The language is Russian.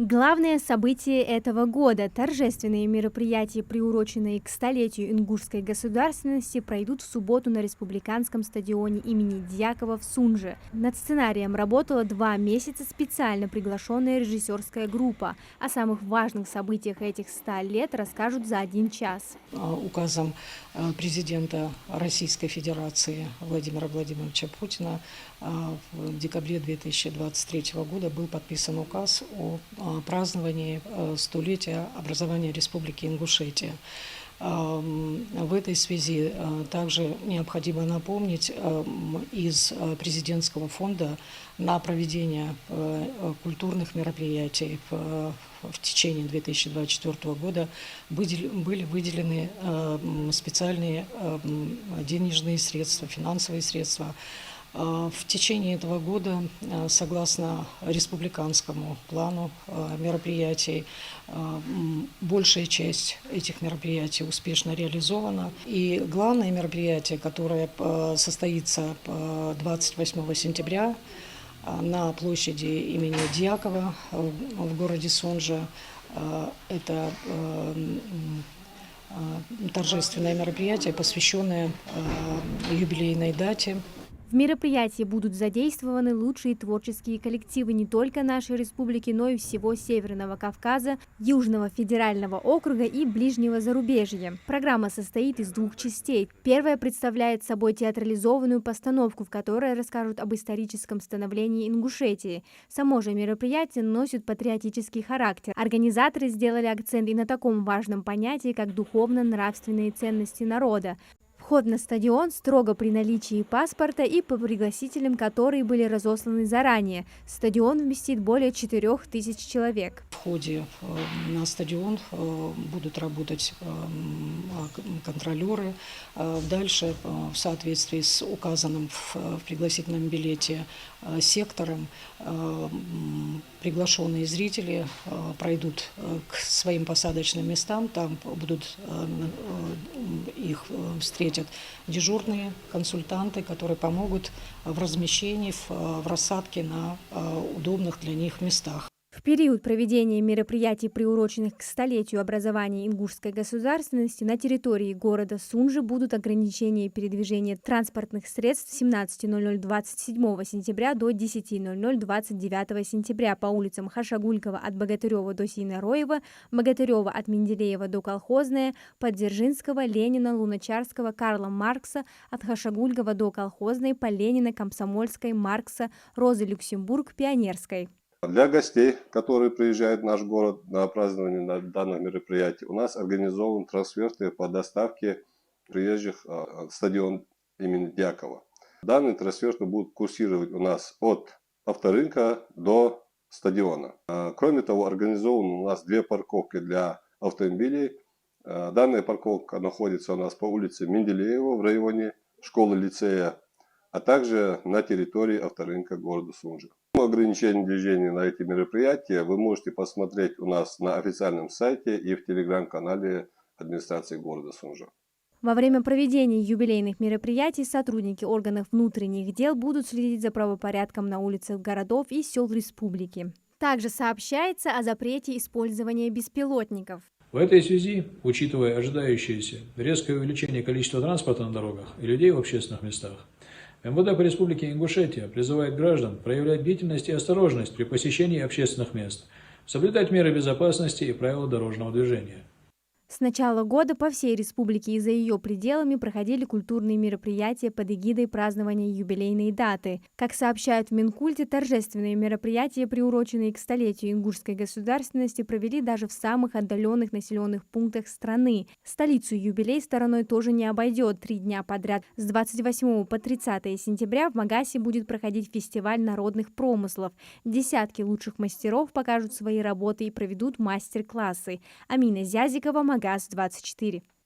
Главное событие этого года – торжественные мероприятия, приуроченные к столетию ингушской государственности, пройдут в субботу на республиканском стадионе имени Дьякова в Сунже. Над сценарием работала 2 месяца специально приглашенная режиссерская группа. О самых важных событиях этих 100 лет расскажут за 1 час. Указом президента Российской Федерации Владимира Владимировича Путина в декабре 2023 года был подписан указ о праздновании столетия образования Республики Ингушетия. В этой связи также необходимо напомнить, из президентского фонда на проведение культурных мероприятий в течение 2024 года были выделены специальные денежные средства, финансовые средства. В течение этого года, согласно республиканскому плану мероприятий, большая часть этих мероприятий успешно реализована. И главное мероприятие, которое состоится 28 сентября на площади имени Дьякова в городе Сунже, это торжественное мероприятие, посвященное юбилейной дате. В мероприятии будут задействованы лучшие творческие коллективы не только нашей республики, но и всего Северного Кавказа, Южного федерального округа и ближнего зарубежья. Программа состоит из 2 частей. Первая представляет собой театрализованную постановку, в которой расскажут об историческом становлении Ингушетии. Само же мероприятие носит патриотический характер. Организаторы сделали акцент и на таком важном понятии, как духовно-нравственные ценности народа. Вход на стадион строго при наличии паспорта и по пригласителям, которые были разосланы заранее. Стадион вместит более 4000 человек. В входе на стадион будут работать контролеры. Дальше, в соответствии с указанным в пригласительном билете сектором, приглашенные зрители пройдут к своим посадочным местам. Там их встретят дежурные консультанты, которые помогут в размещении, в рассадке на удобных для них местах. В период проведения мероприятий, приуроченных к столетию образования ингушской государственности, на территории города Сунжи будут ограничения передвижения транспортных средств с 17:00 27 сентября до 10:00 29 сентября по улицам Хашагулькова от Богатырева до Сейнароева, Богатырева от Менделеева до Колхозная, Поддзержинского, Ленина, Луначарского, Карла Маркса от Хашагулькова до Колхозной, по Ленина, Комсомольской, Маркса, Розы Люксембург, Пионерской. Для гостей, которые приезжают в наш город на празднование данных мероприятий, у нас организован трансферты по доставке приезжих в стадион имени Дьякова. Данные трансферты будут курсировать у нас от авторынка до стадиона. Кроме того, организованы у нас 2 парковки для автомобилей. Данная парковка находится у нас по улице Менделеева в районе школы-лицея, а также на территории авторынка города Сунжи. Ограничение движения на эти мероприятия вы можете посмотреть у нас на официальном сайте и в телеграм-канале администрации города Сунжа. Во время проведения юбилейных мероприятий сотрудники органов внутренних дел будут следить за правопорядком на улицах городов и сел республики. Также сообщается о запрете использования беспилотников. В этой связи, учитывая ожидающееся резкое увеличение количества транспорта на дорогах и людей в общественных местах, МВД по Республике Ингушетия призывает граждан проявлять бдительность и осторожность при посещении общественных мест, соблюдать меры безопасности и правила дорожного движения. С начала года по всей республике и за ее пределами проходили культурные мероприятия под эгидой празднования юбилейной даты. Как сообщают в Минкульте, торжественные мероприятия, приуроченные к столетию ингушской государственности, провели даже в самых отдаленных населенных пунктах страны. Столицу юбилей стороной тоже не обойдет. 3 дня подряд с 28 по 30 сентября в Магасе будет проходить фестиваль народных промыслов. Десятки лучших мастеров покажут свои работы и проведут мастер-классы. Амина Зязикова, МАГАС-24.